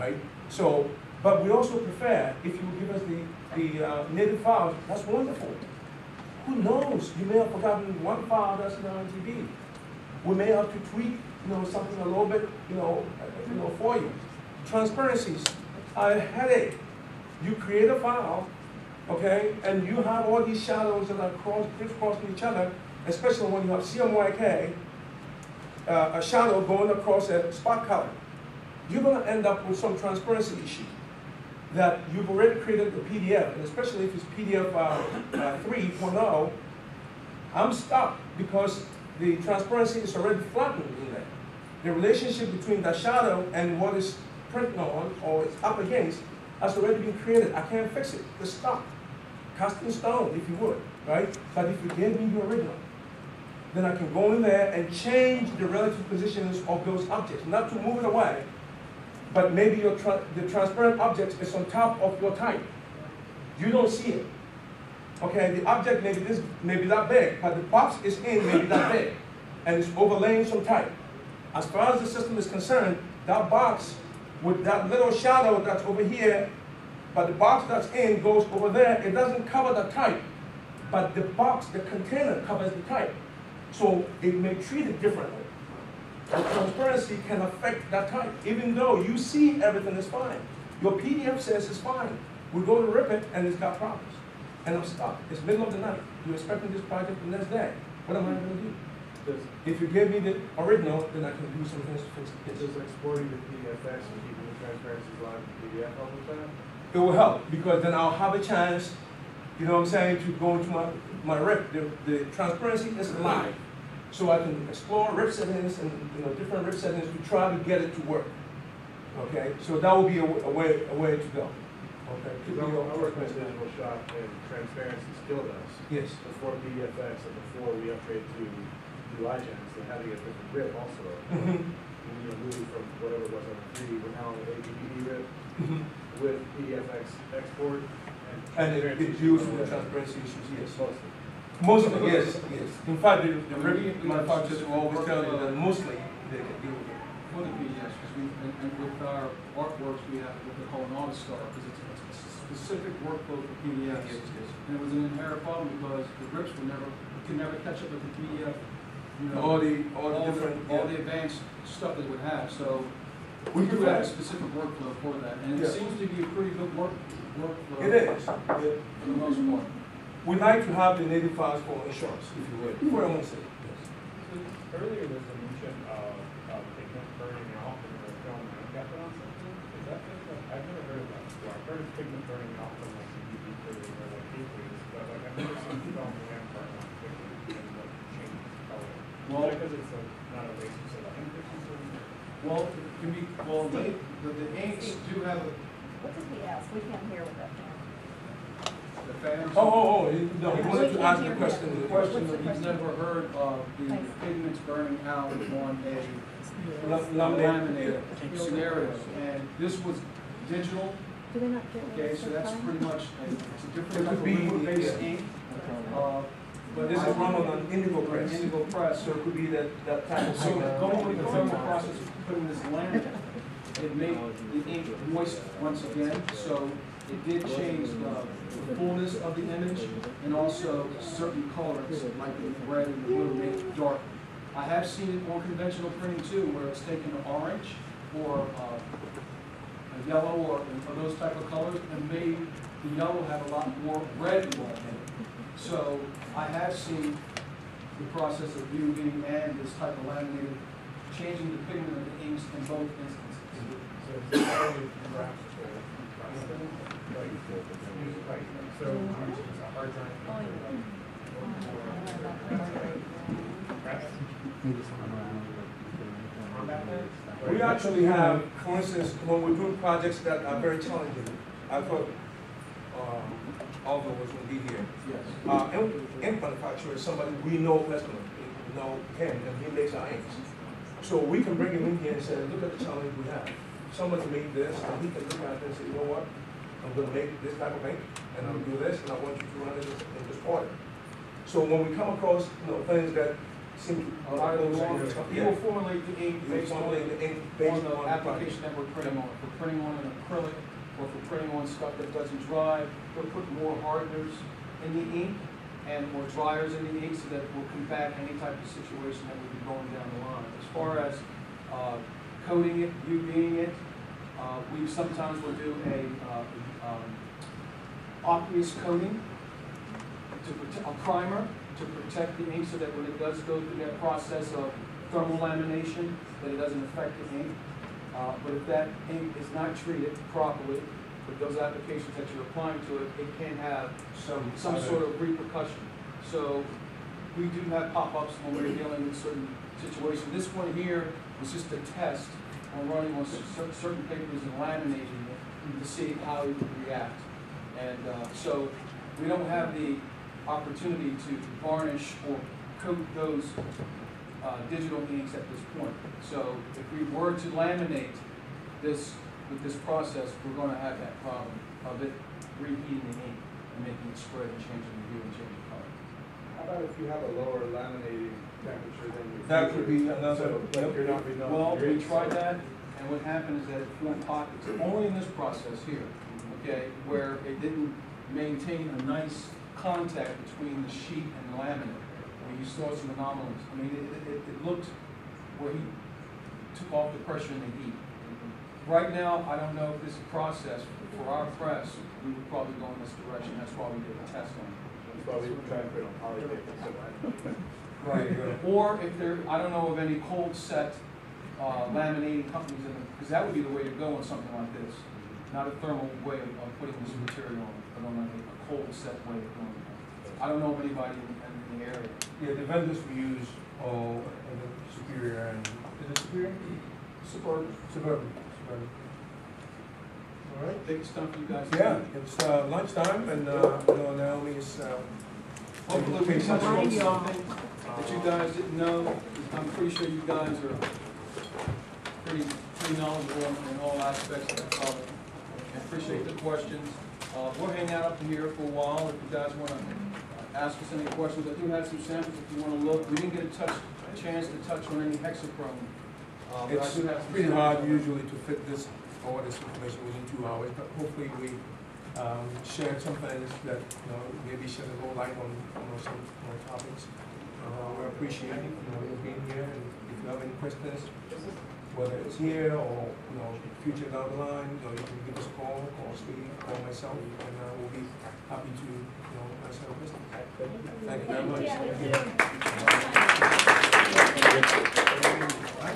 right? So, but we also prefer if you give us the native files, that's wonderful. Who knows? You may have forgotten one file that's now in TB. We may have to tweak, something a little bit, for you. Transparencies are a headache. You create a file, okay, and you have all these shadows that are crisscrossing each other, especially when you have CMYK, a shadow going across a spot color. You're going to end up with some transparency issue that you've already created the PDF, and especially if it's PDF 3.0, I'm stuck because the transparency is already flattened in there. The relationship between the shadow and what is printed on or it's up against has already been created. I can't fix it. It's stuck. Cast in stone, if you would, right? But if you gave me the original, then I can go in there and change the relative positions of those objects, not to move it away, but maybe the transparent object is on top of your type. You don't see it. Okay, the object may be that big, but the box is in maybe that big, and it's overlaying some type. As far as the system is concerned, that box with that little shadow that's over here, but the box that's in goes over there, it doesn't cover the type, but the box, the container covers the type. So it may treat it differently. The transparency can affect that type, even though you see everything is fine. Your PDF says it's fine. We go to rip it and it's got problems. And I'm stuck. It's middle of the night. You're expecting this project the next day. What am I going to do? If you give me the original, then I can do some things to fix it. Does exporting the PDFX and keeping the transparencies live in PDF help with that? It will help, because then I'll have a chance, you know what I'm saying, to go into my rip. The transparency is live. So I can explore rip settings and different rip settings to try to get it to work. Okay, so that will be a way to go. Okay. I work with Digital Shop and transparency still does. Yes. Before PDFX and before we upgrade to iGens, they had to get different rip also. Moving from whatever it was on the 3D, we're now on the APPD rip with PDFX export. And it deals with the transparency issues, yes. Mostly, yes. In fact, the rip manufacturers will always tell you that mostly they can deal with it. For the PDFs, because and with our artworks, we have what they call an auto star, because it's a specific workflow for PDFs. Yes. And it was an inherent problem because the rips could never catch up with the PDF. All the advanced stuff they would have. So we do have a specific workflow for that, and it seems to be a pretty good workflow. It is. For the most part. We like to have the native files for insurance, if you would, for our own sake. Earlier there's a mention of pigment burning off in the film capture on something. Is that I've never heard of that before. I've heard of pigment burning off from like UV clearing or like aqueous, but like I've never seen film lamp burn off pigment and like change color. Well, because it's not a laser, so the ink difference. Well, it can be. Well, the inks do have a. What did he ask? We can't hear with that fan. The fans. No, he wanted to ask the question. The question that he's never heard of the pigments burning out on a laminated scenario, and this was digital. Do they not get Okay, so that's pretty much it's a different type of be liquid-based ink. But this is run on an indigo press. Indigo press. So it could be that type of So thing. going with the thermal process of putting this laminate, it made the ink moist once again. So it did change the fullness of the image, and also certain colors like the red and the blue make it dark. I have seen it on conventional printing too, where it's taken an orange or a yellow or those type of colors and made the yellow have a lot more red in it. So I have seen the process of UV and this type of laminated changing the pigment of the inks in both instances. So it's only perhaps so it's a hard drive. We actually have, for instance, when we do projects that are very challenging, I thought Aldo was going to be here. Yes. Ink manufacturer is somebody we know personally, we know him, and he makes our inks. So we can bring him in here and say, look at the challenge we have. Someone's made this, and he can look at it and say, you know what? I'm going to make this type of ink, and I'll do this, and I want you to run it in this order. So when we come across things that simply. Out of the law, he will formulate the ink You will based on formulate the ink based on the on the application that we're printing on. If we're printing on an acrylic, or if we're printing on stuff that doesn't dry, we'll put more hardeners in the ink and more dryers in the ink so that we'll combat any type of situation that would be going down the line. As far as coating it, UVing it, we sometimes will do a aqueous coating, a primer to protect the ink so that when it does go through that process of thermal lamination, that it doesn't affect the ink. But if that ink is not treated properly, with those applications that you're applying to it, it can have some sort of repercussion. So we do have pop-ups when we're dealing with certain situations. This one here was just a test on running on certain papers and laminating it to see how it would react. And so we don't have the opportunity to varnish or coat those digital inks at this point. So if we were to laminate this with this process, we're going to have that problem of it reheating the ink and making it spread and changing the hue and changing color. How about if you have a lower laminating temperature than your That could be future? another. So, like you're not renewing Well, your we ink, tried so- that, and what happened is that it formed pockets, only in this process here, okay, where it didn't maintain a nice contact between the sheet and the laminate. Where you saw some anomalies. I mean, it looked where he took off the pressure and the heat. Right now, I don't know if this process for our press, we would probably go in this direction. That's why we did the test on it. That's why we try to put it on polytape instead of Right. Or if there, I don't know of any cold set laminating companies, because that would be the way to go on something like this. Not a thermal way of putting this material on, but on a cold set way of doing it. I don't know of anybody in the area. Yeah, the vendors we use are Superior and, is it Superior? Suburban. Suburban. All right. Take this time for you guys. to Yeah, eat. it's lunchtime and, you know, Naomi's, Hopefully we taking touched on Remind you all. something that you guys didn't know. I'm pretty sure you guys are pretty knowledgeable in all aspects of the topic. I appreciate the questions. We'll hang out up here for a while if you guys want to ask us any questions. I do have some samples if you want to look. We didn't get a chance to touch on any hexachrome. But I It's do have some pretty samples. hard usually to fit all this information within 2 hours, but hopefully we shared some things that, you know, maybe shed a little light on, some topics. We appreciate, you being here, and if you have any questions, whether it's here or, future down the line, you can give us a call Steve, call myself, and we'll be happy to, answer your questions. Thank you very much. Yeah, thank you.